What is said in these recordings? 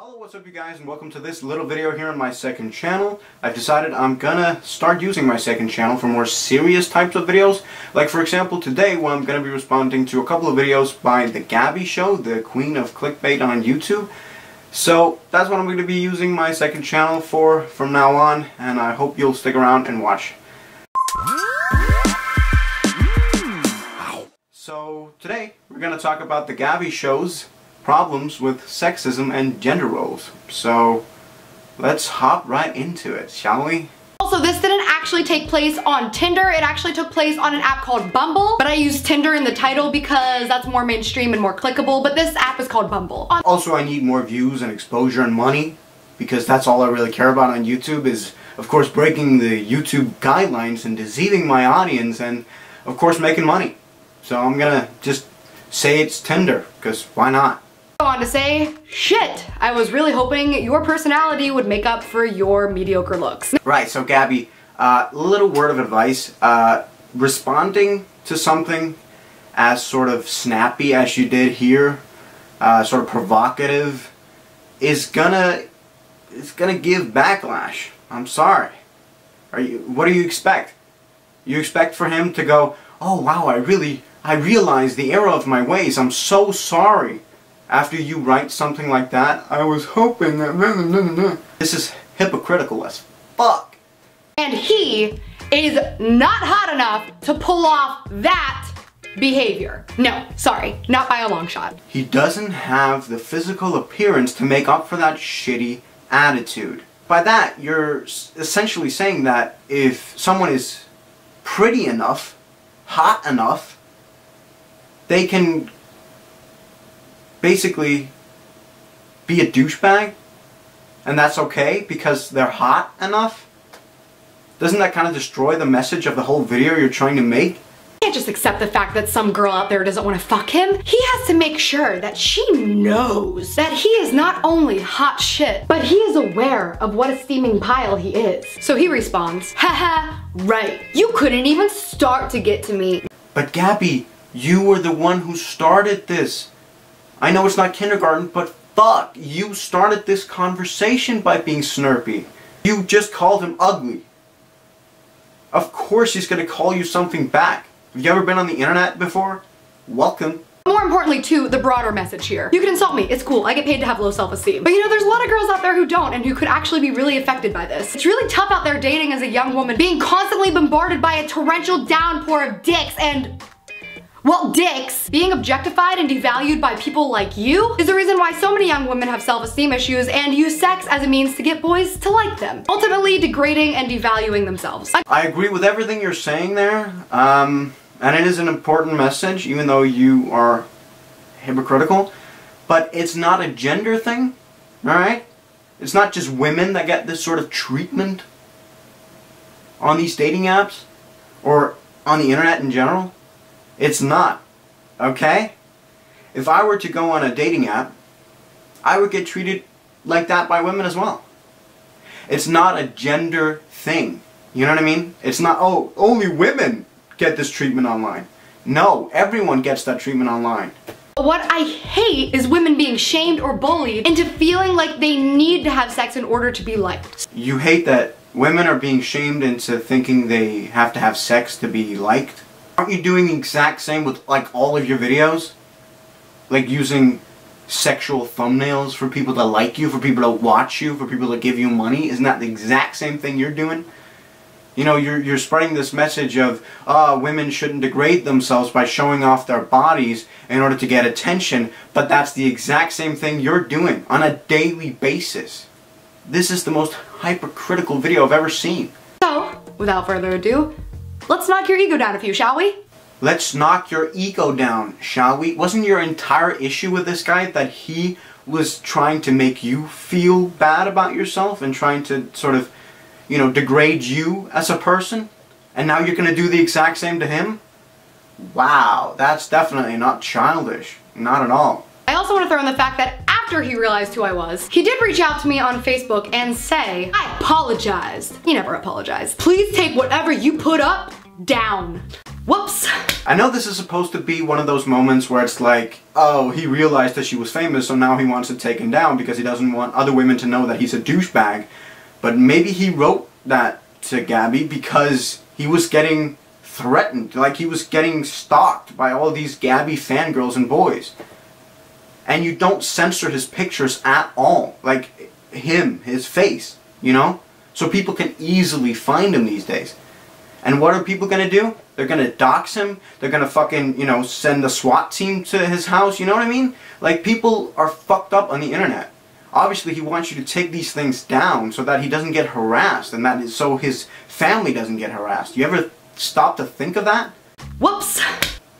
Hello, what's up you guys, and welcome to this little video here on my second channel. I've decided I'm gonna start using my second channel for more serious types of videos. Like for example today, where I'm gonna be responding to a couple of videos by the Gabbie show, the queen of clickbait on YouTube. So that's what I'm going to be using my second channel for from now on, and I hope you'll stick around and watch. So today we're going to talk about the Gabbie show's problems with sexism and gender roles. So let's hop right into it, shall we? Also, this didn't actually take place on Tinder, it actually took place on an app called Bumble, but I used Tinder in the title because that's more mainstream and more clickable, but this app is called Bumble. Also, I need more views and exposure and money, because that's all I really care about on YouTube is, of course, breaking the YouTube guidelines and deceiving my audience and, of course, making money. So I'm gonna just say it's Tinder, because why not? Go on to say, shit, I was really hoping your personality would make up for your mediocre looks. Right, so Gabbie, little word of advice, responding to something as sort of snappy as you did here, sort of provocative, is gonna give backlash. I'm sorry. What do you expect? You expect for him to go, oh wow, I realized the error of my ways, I'm so sorry. After you write something like that, I was hoping that... This is hypocritical as fuck. And he is not hot enough to pull off that behavior. No, sorry, not by a long shot. He doesn't have the physical appearance to make up for that shitty attitude. By that, you're essentially saying that if someone is pretty enough, hot enough, they can basically be a douchebag, and that's okay because they're hot enough? Doesn't that kind of destroy the message of the whole video you're trying to make? He can't just accept the fact that some girl out there doesn't want to fuck him. He has to make sure that she knows that he is not only hot shit, but he is aware of what a steaming pile he is. So he responds, haha, right, you couldn't even start to get to me. But Gabbie, you were the one who started this. I know it's not kindergarten, but fuck, you started this conversation by being snurpy. You just called him ugly. Of course he's gonna call you something back. Have you ever been on the internet before? Welcome. More importantly too, the broader message here. You can insult me, it's cool, I get paid to have low self-esteem. But you know, there's a lot of girls out there who don't and who could actually be really affected by this. It's really tough out there dating as a young woman, being constantly bombarded by a torrential downpour of dicks and... well, dicks. Being objectified and devalued by people like you is the reason why so many young women have self-esteem issues and use sex as a means to get boys to like them, ultimately degrading and devaluing themselves. I agree with everything you're saying there, and it is an important message, even though you are hypocritical, but it's not a gender thing, alright? It's not just women that get this sort of treatment on these dating apps, or on the internet in general. It's not, okay? If I were to go on a dating app, I would get treated like that by women as well. It's not a gender thing, you know what I mean? It's not, oh, only women get this treatment online. No, everyone gets that treatment online. What I hate is women being shamed or bullied into feeling like they need to have sex in order to be liked. You hate that women are being shamed into thinking they have to have sex to be liked? Aren't you doing the exact same with like all of your videos? Like using sexual thumbnails for people to like you, for people to watch you, for people to give you money? Isn't that the exact same thing you're doing? You know, you're spreading this message of women shouldn't degrade themselves by showing off their bodies in order to get attention, but that's the exact same thing you're doing on a daily basis. This is the most hypercritical video I've ever seen. So, without further ado, let's knock your ego down a few, shall we? Let's knock your ego down, shall we? Wasn't your entire issue with this guy that he was trying to make you feel bad about yourself and trying to sort of, you know, degrade you as a person? And now you're gonna do the exact same to him? Wow, that's definitely not childish. Not at all. I also want to throw in the fact that after he realized who I was, he did reach out to me on Facebook and say, I apologized. He never apologized. Please take whatever you put up down. Whoops. I know this is supposed to be one of those moments where it's like, oh, he realized that she was famous, so now he wants to take him down because he doesn't want other women to know that he's a douchebag. But maybe he wrote that to Gabbie because he was getting threatened, like he was getting stalked by all these Gabbie fangirls and boys. And you don't censor his pictures at all, like his face, you know? So people can easily find him these days. And what are people gonna do? They're gonna dox him, they're gonna fucking, you know, send the SWAT team to his house, you know what I mean? Like, people are fucked up on the internet. Obviously, he wants you to take these things down so that he doesn't get harassed, and that is so his family doesn't get harassed. You ever stop to think of that? Whoops.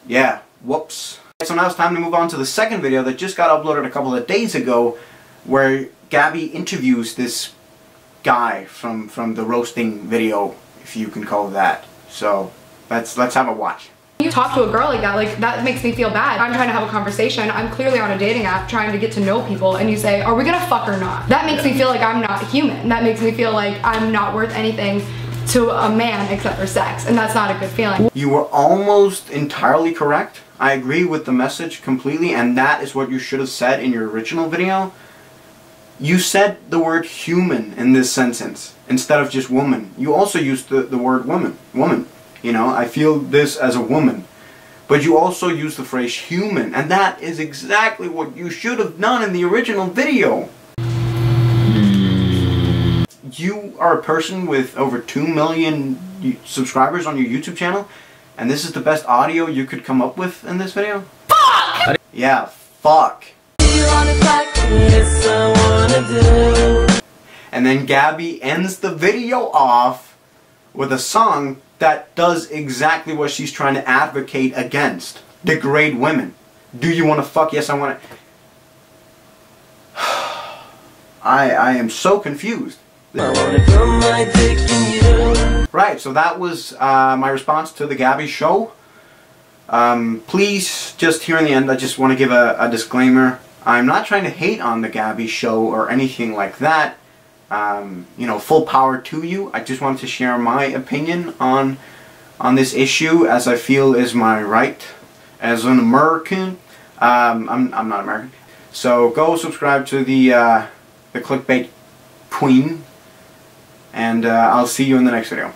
Yeah, whoops. So now it's time to move on to the second video that just got uploaded a couple of days ago, where Gabbie interviews this guy from the roasting video, if you can call it that. So let's have a watch. You talk to a girl like that makes me feel bad. I'm trying to have a conversation. I'm clearly on a dating app trying to get to know people, and you say, are we gonna fuck or not? That makes me feel like I'm not human. That makes me feel like I'm not worth anything to a man except for sex, and that's not a good feeling. You were almost entirely correct. I agree with the message completely, and that is what you should have said in your original video. You said the word human in this sentence instead of just woman. You also used the word woman. You know, I feel this as a woman. But you also used the phrase human, and that is exactly what you should have done in the original video. You are a person with over 2 million subscribers on your YouTube channel, and this is the best audio you could come up with in this video? Fuck! Yeah, fuck. And then Gabbie ends the video off with a song that does exactly what she's trying to advocate against. Degrade women. Do you want to fuck? Yes, I want to. I am so confused. Right, so that was my response to the Gabbie show. Please, just here in the end, I just want to give a disclaimer. I'm not trying to hate on the Gabbie show or anything like that. You know, full power to you. I just wanted to share my opinion on this issue, as I feel is my right as an American. I'm not American. So go subscribe to the Clickbait Queen, and I'll see you in the next video.